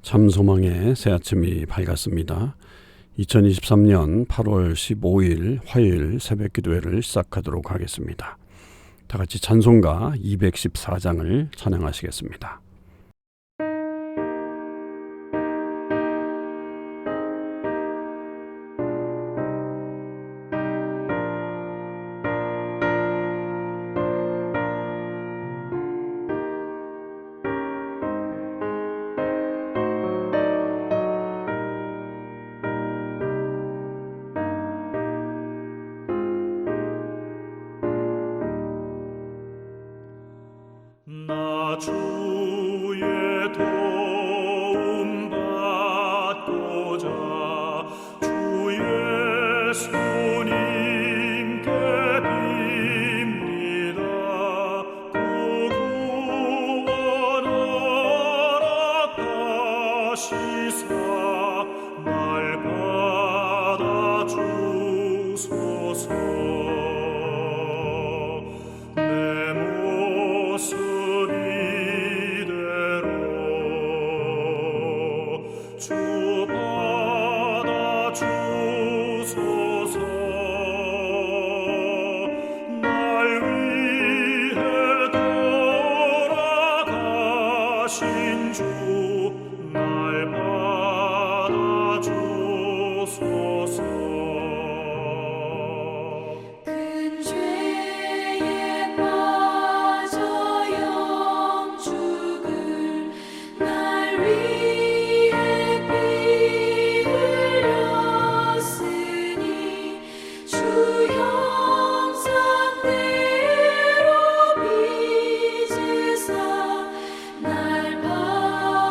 참소망의 새 아침이 밝았습니다. 2023년 8월 15일 화요일 새벽 기도회를 시작하도록 하겠습니다. 다 같이 찬송가 214장을 찬양하시겠습니다. 나 주의 도움 받고자 주의 손님께 빕니다. 구원 허락하시사 날 받아주소서. 주 받아주소서. 날 위해 돌아가신 주 날 받아주소서. 큰 죄에 빠져 영죽을 날 위해 피 흘렸으니 주 형상대로 빚으사 날 받아주소서.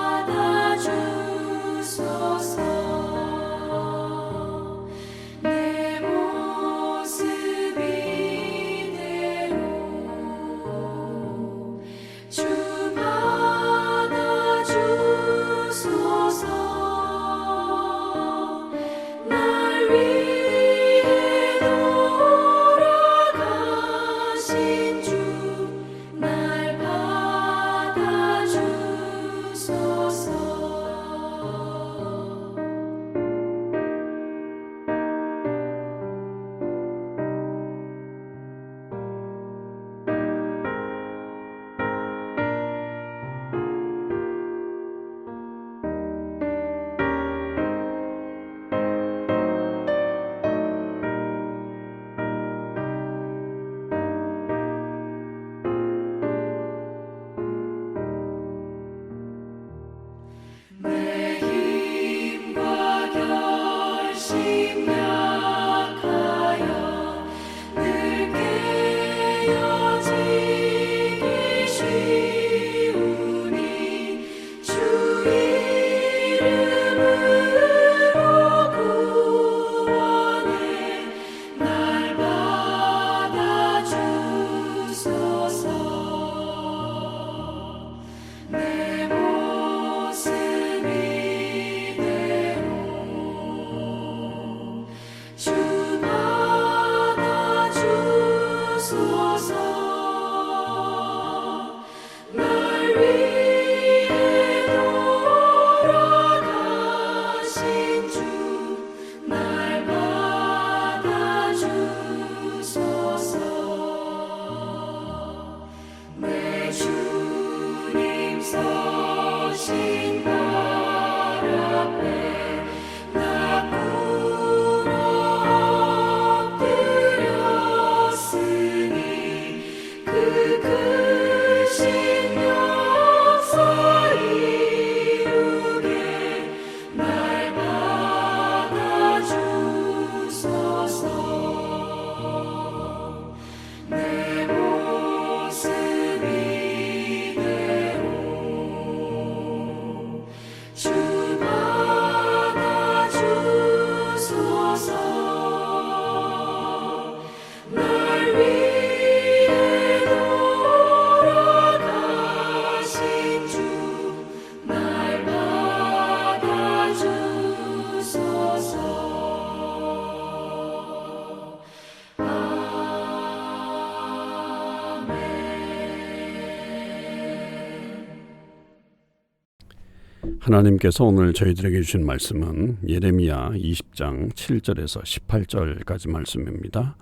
하나님께서 오늘 저희들에게 주신 말씀은 예레미야 20장 7절에서 18절까지 말씀입니다.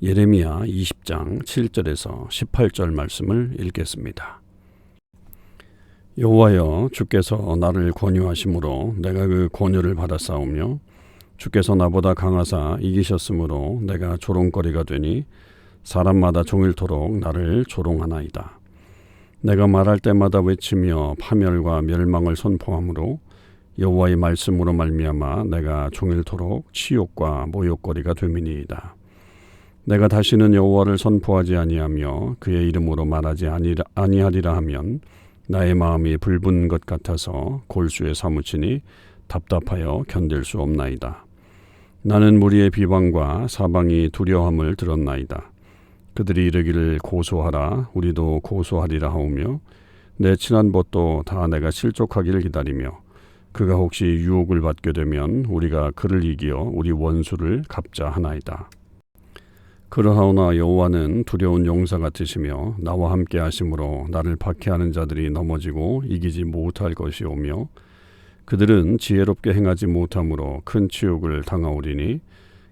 예레미야 20장 7절에서 18절 말씀을 읽겠습니다. 여호와여, 주께서 나를 권유하심으로 내가 그 권유를 받았사오며 주께서 나보다 강하사 이기셨으므로 내가 조롱거리가 되니 사람마다 종일토록 나를 조롱하나이다. 내가 말할 때마다 외치며 파멸과 멸망을 선포함으로 여호와의 말씀으로 말미암아 내가 종일토록 치욕과 모욕거리가 됨이니이다. 내가 다시는 여호와를 선포하지 아니하며 그의 이름으로 말하지 아니하리라 하면 나의 마음이 붉은 것 같아서 골수에 사무치니 답답하여 견딜 수 없나이다. 나는 무리의 비방과 사방이 두려움을 들었나이다. 그들이 이르기를 고소하라, 우리도 고소하리라 하오며 내 친한 벗도 다 내가 실족하기를 기다리며 그가 혹시 유혹을 받게 되면 우리가 그를 이기어 우리 원수를 갚자 하나이다. 그러하오나 여호와는 두려운 용사 같으시며 나와 함께 하심으로 나를 박해하는 자들이 넘어지고 이기지 못할 것이오며 그들은 지혜롭게 행하지 못함으로 큰 치욕을 당하오리니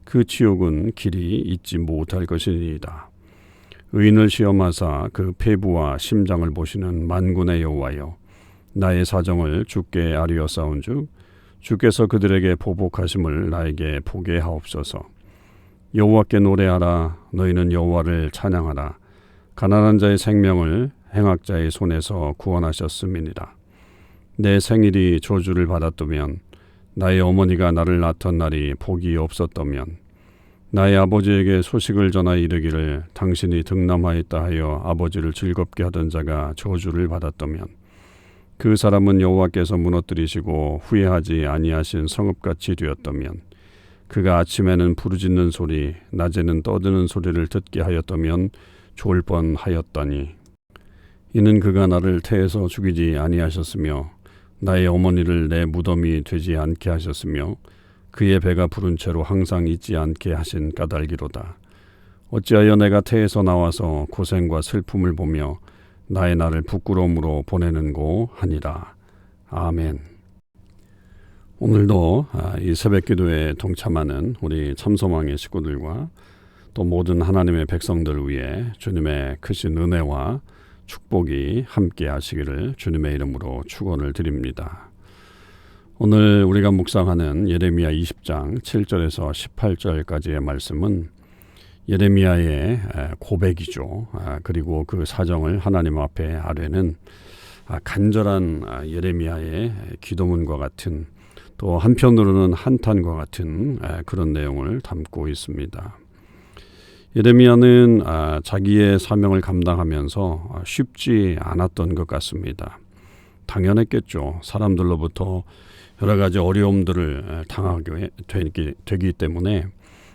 그 치욕은 길이 잊지 못할 것이니이다. 의인을 시험하사 그 폐부와 심장을 보시는 만군의 여호와여, 나의 사정을 주께 아뢰었사온즉 주께서 그들에게 보복하심을 나에게 보게 하옵소서. 여호와께 노래하라, 너희는 여호와를 찬양하라. 가난한 자의 생명을 행악자의 손에서 구원하셨음이니라. 내 생일이 저주를 받았다면, 나의 어머니가 나를 낳던 날이 복이 없었다면, 나의 아버지에게 소식을 전하 이르기를 당신이 득남하였다 하여 아버지를 즐겁게 하던 자가 저주를 받았다면, 그 사람은 여호와께서 무너뜨리시고 후회하지 아니하신 성읍같이 되었다면, 그가 아침에는 부르짖는 소리, 낮에는 떠드는 소리를 듣게 하였다면 좋을 뻔하였다니. 이는 그가 나를 태에서 죽이지 아니하셨으며 나의 어머니를 내 무덤이 되지 않게 하셨으며 그의 배가 부른 채로 항상 잊지 않게 하신 까닭이로다. 어찌하여 내가 태에서 나와서 고생과 슬픔을 보며 나의 날을 부끄러움으로 보내는고 하니라. 아멘. 오늘도 이 새벽기도에 동참하는 우리 참소망의 식구들과 또 모든 하나님의 백성들 위해 주님의 크신 은혜와 축복이 함께 하시기를 주님의 이름으로 축원을 드립니다. 오늘 우리가 묵상하는 예레미야 20장 7절에서 18절까지의 말씀은 예레미야의 고백이죠. 그리고 그 사정을 하나님 앞에 아뢰는 간절한 예레미야의 기도문과 같은, 또 한편으로는 한탄과 같은 그런 내용을 담고 있습니다. 예레미야는 자기의 사명을 감당하면서 쉽지 않았던 것 같습니다. 당연했겠죠. 사람들로부터 여러 가지 어려움들을 당하게 되기 때문에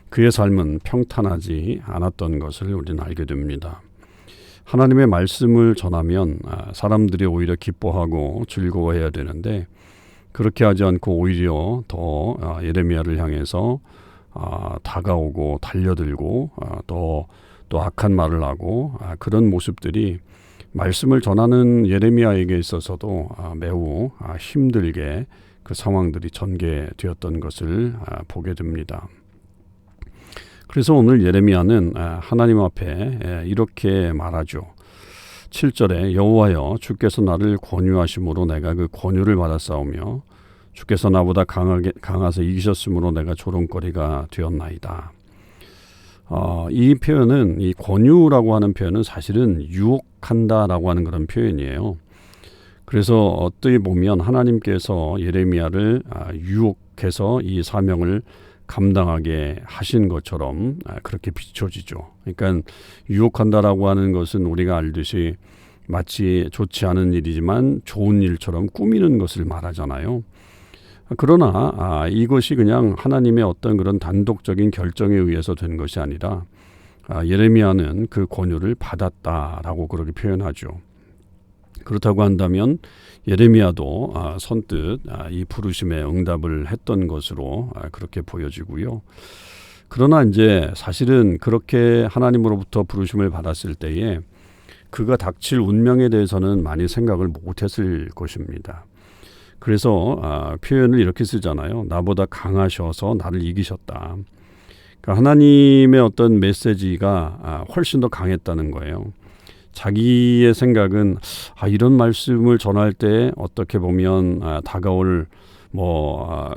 그의 삶은 평탄하지 않았던 것을 우리는 알게 됩니다. 하나님의 말씀을 전하면 사람들이 오히려 기뻐하고 즐거워해야 되는데 그렇게 하지 않고 오히려 더 예레미야를 향해서 다가오고 달려들고 또 악한 말을 하고 그런 모습들이 말씀을 전하는 예레미야에게 있어서도 매우 힘들게 그 상황들이 전개되었던 것을 보게 됩니다. 그래서 오늘 예레미야는 하나님 앞에 이렇게 말하죠. 7절에 여호와여, 주께서 나를 권유하심으로 내가 그 권유를 받았사오며 주께서 나보다 강하사 이기셨으므로 내가 조롱거리가 되었나이다. 이 표현은, 이 권유라고 하는 표현은 사실은 유혹한다라고 하는 그런 표현이에요. 그래서 어떻게 보면 하나님께서 예레미야를 유혹해서 이 사명을 감당하게 하신 것처럼 그렇게 비춰지죠. 그러니까 유혹한다라고 하는 것은 우리가 알듯이 마치 좋지 않은 일이지만 좋은 일처럼 꾸미는 것을 말하잖아요. 그러나 이것이 그냥 하나님의 어떤 그런 단독적인 결정에 의해서 된 것이 아니라 예레미야는 그 권유를 받았다라고 그렇게 표현하죠. 그렇다고 한다면 예레미야도 선뜻 이 부르심에 응답을 했던 것으로 그렇게 보여지고요. 그러나 이제 사실은 그렇게 하나님으로부터 부르심을 받았을 때에 그가 닥칠 운명에 대해서는 많이 생각을 못했을 것입니다. 그래서 표현을 이렇게 쓰잖아요. 나보다 강하셔서 나를 이기셨다. 그러니까 하나님의 어떤 메시지가 훨씬 더 강했다는 거예요. 자기의 생각은 이런 말씀을 전할 때 어떻게 보면 다가올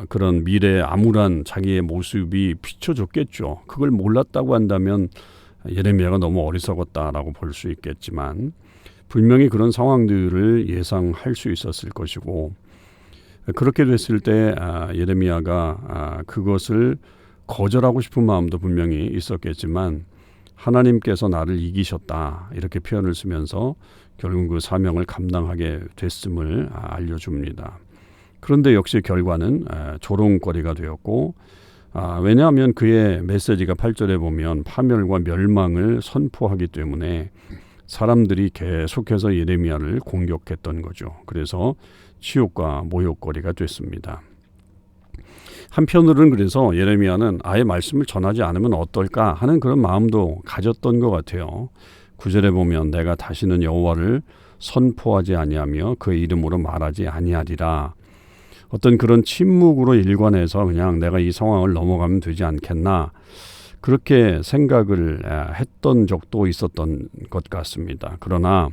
그런 미래의 암울한 자기의 모습이 비춰졌겠죠. 그걸 몰랐다고 한다면 예레미야가 너무 어리석었다라고 볼 수 있겠지만 분명히 그런 상황들을 예상할 수 있었을 것이고 그렇게 됐을 때 예레미야가 그것을 거절하고 싶은 마음도 분명히 있었겠지만 하나님께서 나를 이기셨다 이렇게 표현을 쓰면서 결국 그 사명을 감당하게 됐음을 알려줍니다. 그런데 역시 결과는 조롱거리가 되었고 왜냐하면 그의 메시지가 8절에 보면 파멸과 멸망을 선포하기 때문에 사람들이 계속해서 예레미야를 공격했던 거죠. 그래서 치욕과 모욕거리가 됐습니다. 한편으로는 그래서 예레미야는 아예 말씀을 전하지 않으면 어떨까 하는 그런 마음도 가졌던 것 같아요. 9절에 보면 내가 다시는 여호와를 선포하지 아니하며 그의 이름으로 말하지 아니하리라. 어떤 그런 침묵으로 일관해서 그냥 내가 이 상황을 넘어가면 되지 않겠나 그렇게 생각을 했던 적도 있었던 것 같습니다. 그러나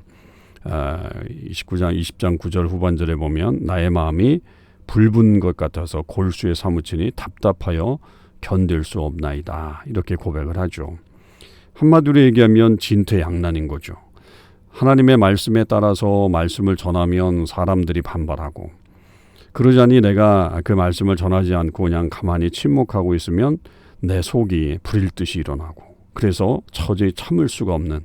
20장 9절 후반절에 보면 나의 마음이 붉은 것 같아서 골수에 사무치니 답답하여 견딜 수 없나이다. 이렇게 고백을 하죠. 한마디로 얘기하면 진퇴양난인 거죠. 하나님의 말씀에 따라서 말씀을 전하면 사람들이 반발하고 그러자니 내가 그 말씀을 전하지 않고 그냥 가만히 침묵하고 있으면 내 속이 불일 듯이 일어나고 그래서 도저히 참을 수가 없는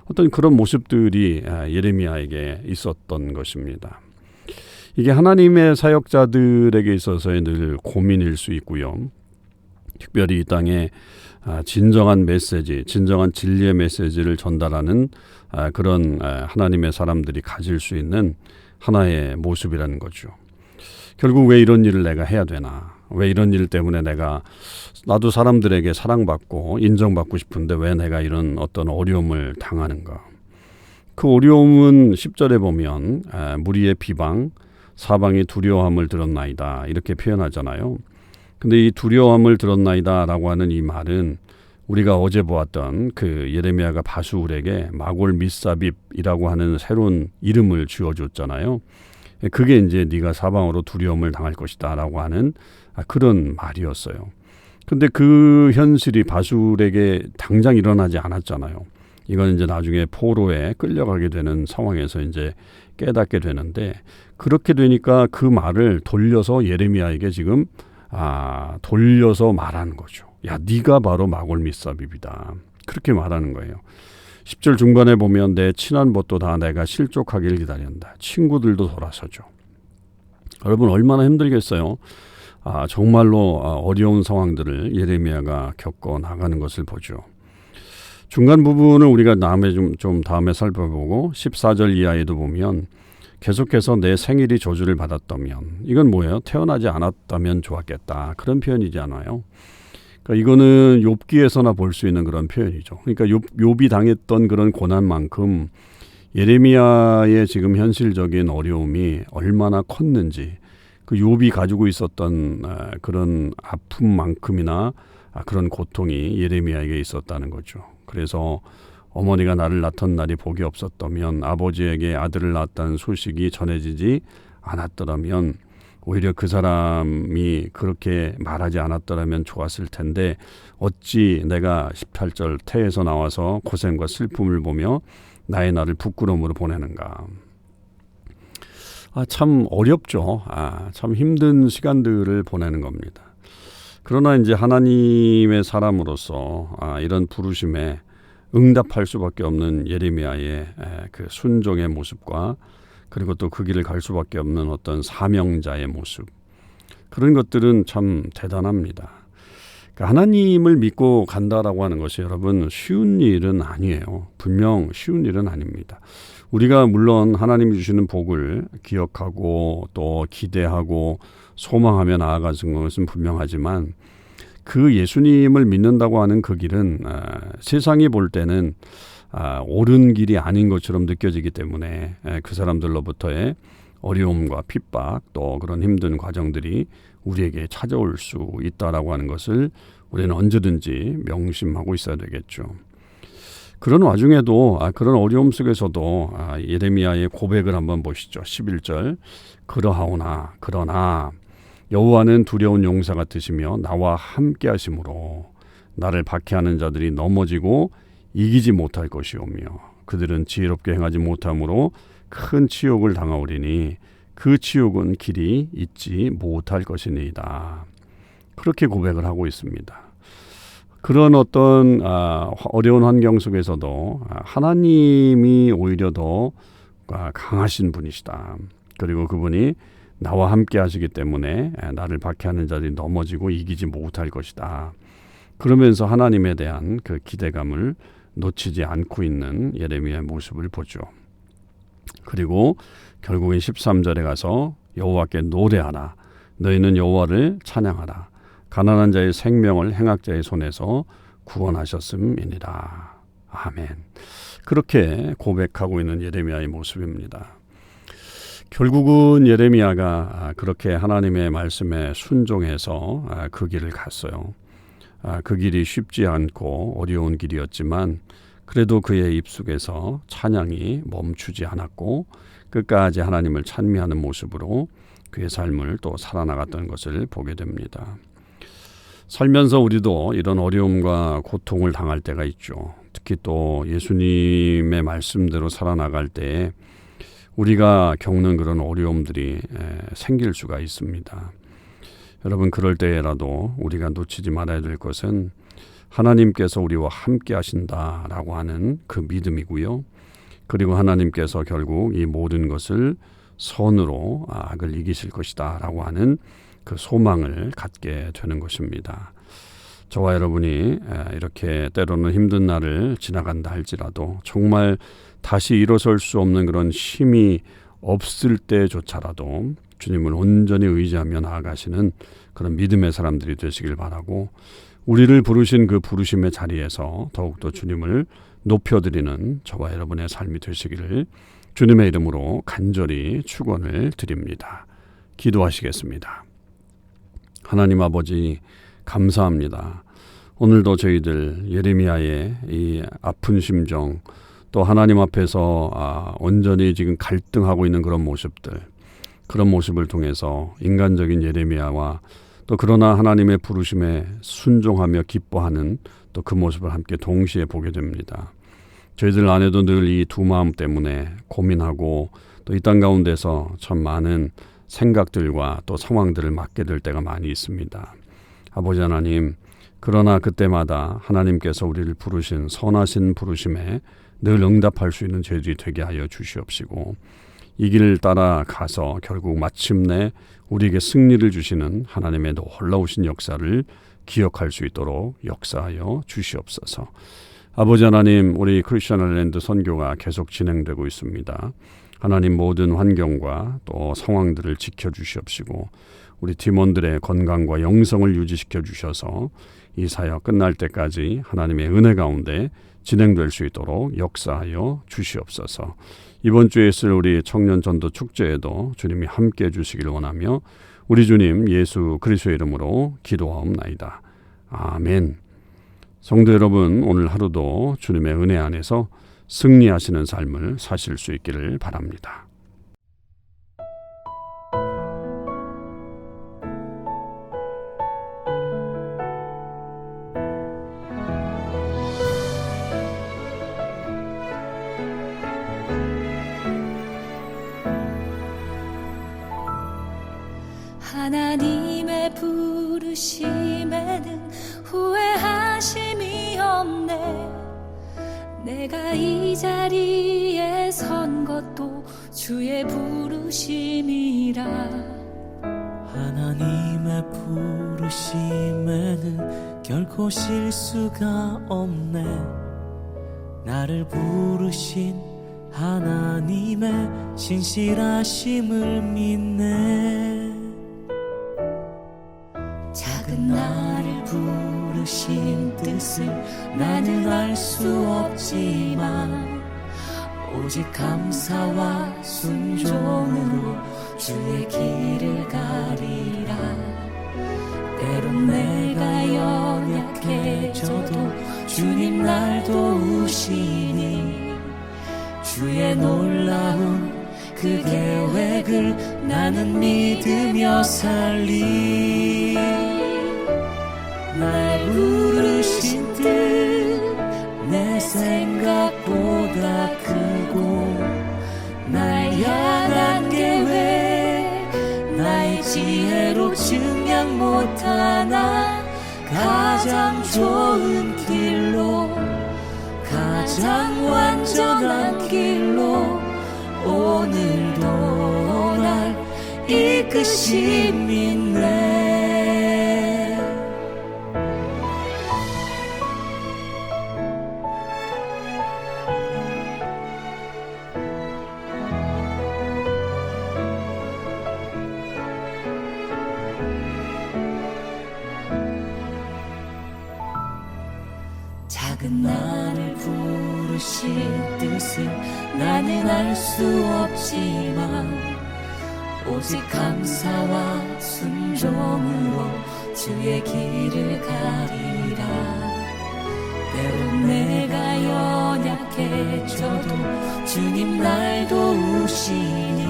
어떤 그런 모습들이 예레미야에게 있었던 것입니다. 이게 하나님의 사역자들에게 있어서의 늘 고민일 수 있고요. 특별히 이 땅에 진정한 메시지, 진정한 진리의 메시지를 전달하는 그런 하나님의 사람들이 가질 수 있는 하나의 모습이라는 거죠. 결국 왜 이런 일을 내가 해야 되나? 왜 이런 일 때문에 나도 사람들에게 사랑받고 인정받고 싶은데 왜 내가 이런 어떤 어려움을 당하는가? 그 어려움은 10절에 보면 무리의 비방, 사방이 두려워함을 들었나이다 이렇게 표현하잖아요. 근데 이 두려워함을 들었나이다라고 하는 이 말은 우리가 어제 보았던 그 예레미야가 바수울에게 마골 미사빕이라고 하는 새로운 이름을 지어줬잖아요. 그게 이제 네가 사방으로 두려움을 당할 것이다라고 하는 그런 말이었어요. 근데 그 현실이 바수울에게 당장 일어나지 않았잖아요. 이건 이제 나중에 포로에 끌려가게 되는 상황에서 이제 깨닫게 되는데 그렇게 되니까 그 말을 돌려서 예레미야에게 지금 돌려서 말하는 거죠. 야, 네가 바로 마골 미사빕이다. 그렇게 말하는 거예요. 10절 중반에 보면 내 친한 벗도 다 내가 실족하길 기다린다. 친구들도 돌아서죠. 여러분 얼마나 힘들겠어요. 정말로 어려운 상황들을 예레미야가 겪어 나가는 것을 보죠. 중간 부분을 우리가 좀 다음에 살펴보고 14절 이하에도 보면 계속해서 내 생일이 저주를 받았다면 이건 뭐예요? 태어나지 않았다면 좋았겠다. 그런 표현이잖아요. 그러니까 이거는 욥기에서나 볼 수 있는 그런 표현이죠. 그러니까 욥이 당했던 그런 고난만큼 예레미야의 지금 현실적인 어려움이 얼마나 컸는지 그 욥이 가지고 있었던 그런 아픔만큼이나 그런 고통이 예레미야에게 있었다는 거죠. 그래서 어머니가 나를 낳던 날이 복이 없었다면 아버지에게 아들을 낳았다는 소식이 전해지지 않았더라면 오히려 그 사람이 그렇게 말하지 않았더라면 좋았을 텐데 어찌 내가 18절 태에서 나와서 고생과 슬픔을 보며 나의 날을 부끄러움으로 보내는가. 참 어렵죠. 참 힘든 시간들을 보내는 겁니다. 그러나 이제 하나님의 사람으로서 이런 부르심에 응답할 수밖에 없는 예레미야의 그 순종의 모습과 그리고 또 그 길을 갈 수밖에 없는 어떤 사명자의 모습 그런 것들은 참 대단합니다. 그러니까 하나님을 믿고 간다라고 하는 것이 여러분 쉬운 일은 아니에요. 분명 쉬운 일은 아닙니다. 우리가 물론 하나님이 주시는 복을 기억하고 또 기대하고 소망하며 나아가는 것은 분명하지만 그 예수님을 믿는다고 하는 그 길은 세상이 볼 때는 옳은 길이 아닌 것처럼 느껴지기 때문에 그 사람들로부터의 어려움과 핍박 또 그런 힘든 과정들이 우리에게 찾아올 수 있다라고 하는 것을 우리는 언제든지 명심하고 있어야 되겠죠. 그런 와중에도 그런 어려움 속에서도 예레미야의 고백을 한번 보시죠. 11절 그러나 여호와는 두려운 용사 같으시며 나와 함께 하심으로 나를 박해하는 자들이 넘어지고 이기지 못할 것이오며 그들은 지혜롭게 행하지 못함으로 큰 치욕을 당하오리니 그 치욕은 길이 잊지 못할 것이니이다. 그렇게 고백을 하고 있습니다. 그런 어떤 어려운 환경 속에서도 하나님이 오히려 더 강하신 분이시다. 그리고 그분이 나와 함께 하시기 때문에 나를 박해하는 자들이 넘어지고 이기지 못할 것이다. 그러면서 하나님에 대한 그 기대감을 놓치지 않고 있는 예레미야의 모습을 보죠. 그리고 결국엔 13절에 가서 여호와께 노래하라. 너희는 여호와를 찬양하라. 가난한 자의 생명을 행악자의 손에서 구원하셨음이니라. 아멘. 그렇게 고백하고 있는 예레미야의 모습입니다. 결국은 예레미야가 그렇게 하나님의 말씀에 순종해서 그 길을 갔어요. 그 길이 쉽지 않고 어려운 길이었지만 그래도 그의 입속에서 찬양이 멈추지 않았고 끝까지 하나님을 찬미하는 모습으로 그의 삶을 또 살아나갔던 것을 보게 됩니다. 살면서 우리도 이런 어려움과 고통을 당할 때가 있죠. 특히 또 예수님의 말씀대로 살아나갈 때 우리가 겪는 그런 어려움들이 생길 수가 있습니다. 여러분 그럴 때라도 우리가 놓치지 말아야 될 것은 하나님께서 우리와 함께 하신다라고 하는 그 믿음이고요. 그리고 하나님께서 결국 이 모든 것을 선으로 악을 이기실 것이다 라고 하는 그 소망을 갖게 되는 것입니다. 저와 여러분이 이렇게 때로는 힘든 날을 지나간다 할지라도 정말 다시 일어설 수 없는 그런 힘이 없을 때조차라도 주님을 온전히 의지하며 나아가시는 그런 믿음의 사람들이 되시길 바라고 우리를 부르신 그 부르심의 자리에서 더욱더 주님을 높여드리는 저와 여러분의 삶이 되시기를 주님의 이름으로 간절히 축원을 드립니다. 기도하시겠습니다. 하나님 아버지 감사합니다. 오늘도 저희들 예레미야의 이 아픈 심정 또 하나님 앞에서 온전히 지금 갈등하고 있는 그런 모습들 그런 모습을 통해서 인간적인 예레미야와 또 그러나 하나님의 부르심에 순종하며 기뻐하는 또 그 모습을 함께 동시에 보게 됩니다. 저희들 안에도 늘 이 두 마음 때문에 고민하고 또 이 땅 가운데서 참 많은 생각들과 또 상황들을 맡게 될 때가 많이 있습니다. 아버지 하나님, 그러나 그때마다 하나님께서 우리를 부르신 선하신 부르심에 늘 응답할 수 있는 저희들이 되게 하여 주시옵시고 이 길을 따라가서 결국 마침내 우리에게 승리를 주시는 하나님의 놀라우신 역사를 기억할 수 있도록 역사하여 주시옵소서. 아버지 하나님, 우리 크리스천 아일랜드 선교가 계속 진행되고 있습니다. 하나님 모든 환경과 또 상황들을 지켜주시옵시고 우리 팀원들의 건강과 영성을 유지시켜 주셔서 이 사역 끝날 때까지 하나님의 은혜 가운데 진행될 수 있도록 역사하여 주시옵소서. 이번 주에 있을 우리 청년 전도 축제에도 주님이 함께해 주시기를 원하며 우리 주님 예수 그리스도의 이름으로 기도하옵나이다. 아멘. 성도 여러분, 오늘 하루도 주님의 은혜 안에서 승리하시는 삶을 사실 수 있기를 바랍니다. 하나님의 부르심에는 후회하심이 없네. 내가 이 자리에 선 것도 주의 부르심이라. 하나님의 부르심에는 결코 실수가 없네. 나를 부르신 하나님의 신실하심을 믿네. 작은 나를 부르신 뜻을 나는 알 수 없지만 오직 감사와 순종으로 주의 길을 가리라. 때론 내가 연약해져도 주님 날 도우시니 주의 놀라운 그 계획을 나는 믿으며 살리. 날 부르신 뜻 내 생각보다 크고 날 향한 계획 나의 지혜로 증량 못하나 가장 좋은 길로 가장 완전한 길로 오늘도 날 이끄심 있네. 작은 나를 부르실 뜻을 나는 알 수 없지만 오직 감사와 순종으로 주의 길을 가리라. 때론 내가 연약해져도 주님 날 도우시니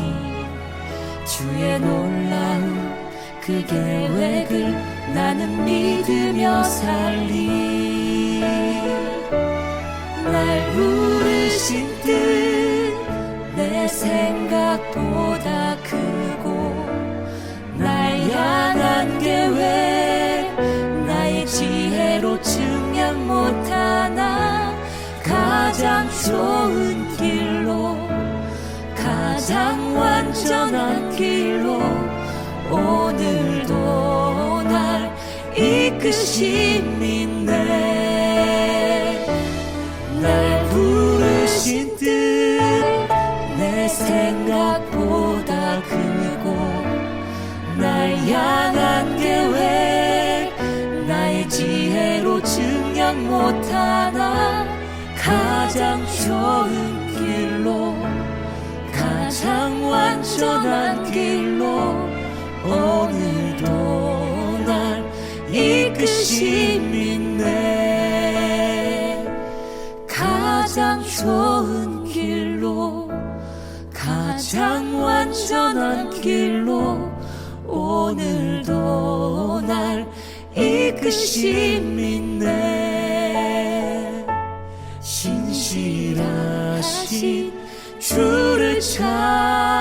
주의 놀라운 그 계획을 나는 믿으며 살리. 날 부르신 뜻 내 생각보다 크고 날 향한 계획 나의 지혜로 증량 못하나 가장 좋은 길로 가장 완전한 길로 오늘도 날 이끄심 있네. 날 부르신 뜻 내 생각보다 크고 날 향한 계획 나의 지혜로 증량 못하나 가장 좋은 길로 가장 완전한 길로 오늘도 날 이끄심 있네. 가장 좋은 길로 가장 완전한 길로 오늘도 날 이끄심 있네. 신실하신 주를 찾아